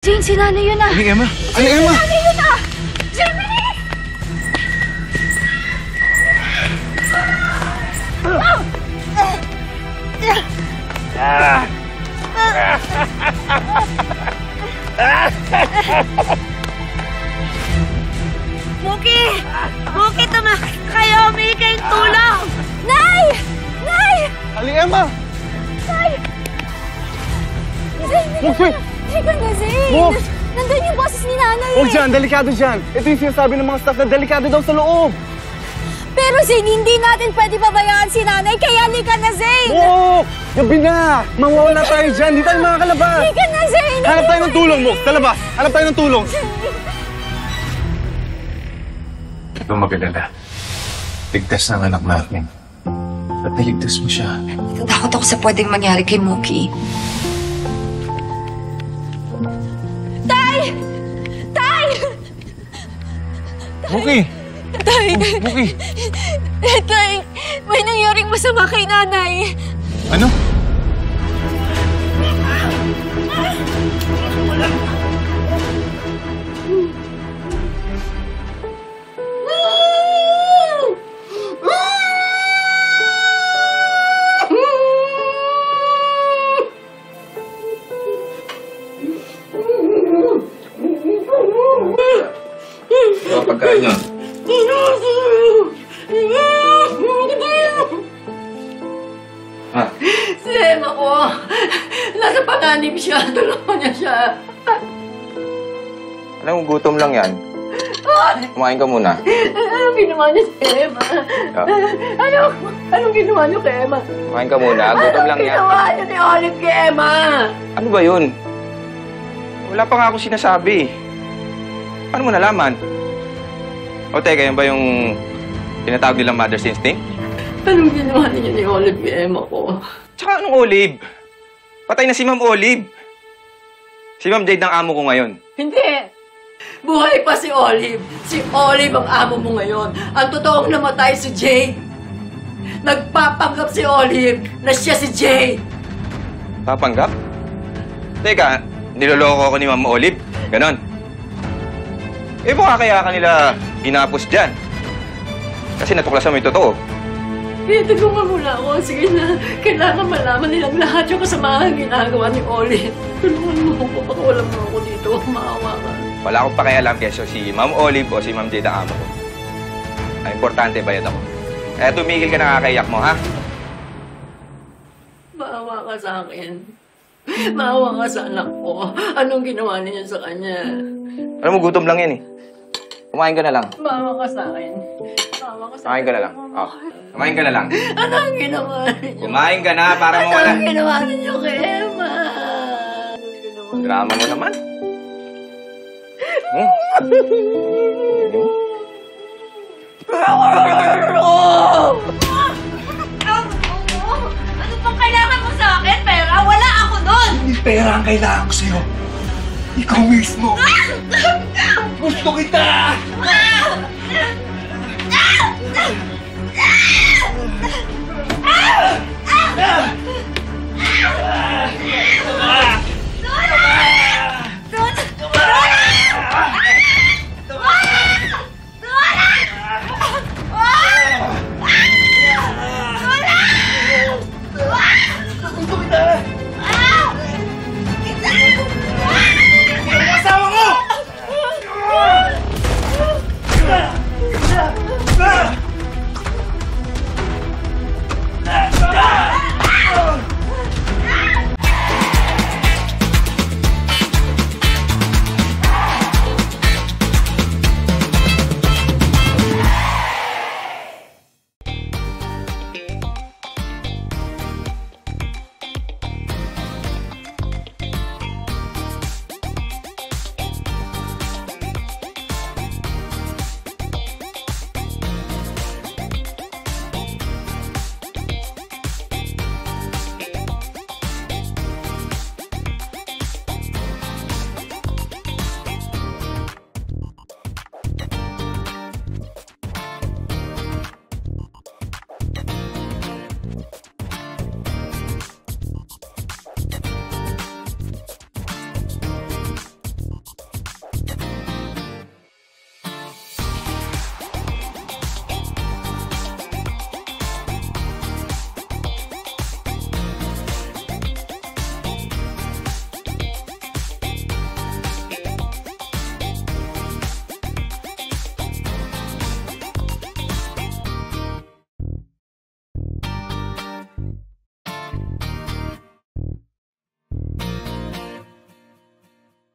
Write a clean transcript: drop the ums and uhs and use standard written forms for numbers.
Jane, si Nanay yun ah! Aling Emma! Aling Emma! Si Nanay yun ah! Jamie! Muki! Muki, tumakit kayo! Humingi kayong tulong! Nay! Nay! Aling Emma! Nay! Zane! Muki! Teka na, Zane! Muk! Nandun yung boses ni Nanay Huwag dyan! Delikado dyan! Ito yung sinasabi ng mga staff na delikado daw sa loob! Pero Zane, hindi natin pwede pabayaan si Nanay, kaya halika na, Zane! Muk! Gabi na! Mawawala tayo dyan! Hindi tayo makakalabas! Halika na, Zane! Hanap tayo ng tulong, Muk! Sa labas! Hanap tayo ng tulong! Huwag kang mag-alala. Ligtas ng anak natin. At niligtas mo siya. Takot ako sa pwedeng mangyari kay Muki. Tay! Tay! Muki! Tay! Muki! Tay! May nangyaring masama kay Nanay! Ano? Mga pagkain yun. Ha? Si Emma ko, nasa panganib siya. Tulungan niya siya. Alam mo, gutom lang yan. Kumain ka muna. Anong ginawa niya si Emma? Anong ginawa niyo kay Emma? Kumain ka muna. Gutom lang Anong yan. ginawa niyo ni Olive kay Emma? Ano ba yun? Wala pa nga ako sinasabi. Paano mo nalaman? O teka, yan ba yung tinatawag nilang mother's instinct? Anong ginawa niyo ni Olive kay Emma ko? Tsaka anong Olive? Patay na si Ma'am Olive. Si Ma'am Jade ang amo ko ngayon. Hindi! Buhay pa si Olive. Si Olive ang amo mo ngayon. Ang totoong namatay si Jade. Nagpapanggap si Olive na siya si Jade. Papanggap? Teka, niloloko ako ni Ma'am Olive. Ganon. Eh, baka kaya kanila ginapos dyan. Kasi natuklasan mo yung totoo. Kaya tulungan mo na ako. Sige na. Kailangan malaman nilang lahat yung kasamahan ginagawa ni Olive. Tulungan mo ako. Pakawalan mo ako dito. Maawa ka. Wala akong pakialam keso si Ma'am Olive o si Ma'am Jade ang amo ko. Ang importante, bayad ako. Kaya tumigil ka na kakaiyak mo, ha? Maawa ka sa akin. Maawa ka sa anak ko. Anong ginawa niya sa kanya? Alam mo, gutom lang yan eh. Kumain ka na lang. Maawa ka sa akin. Maawa ka sa Kumain ka na lang. Oh, kumain ka na lang. Anong ginawa niyo? Kumain ka na para mawala. Anong ginawa niyo kay Emma? Drama mo naman. Ano pang kailangan mo sa akin? Pera? Wala ako doon! Hindi pera ang kailangan ko sa'yo. Ikaw mismo. Gusto kita!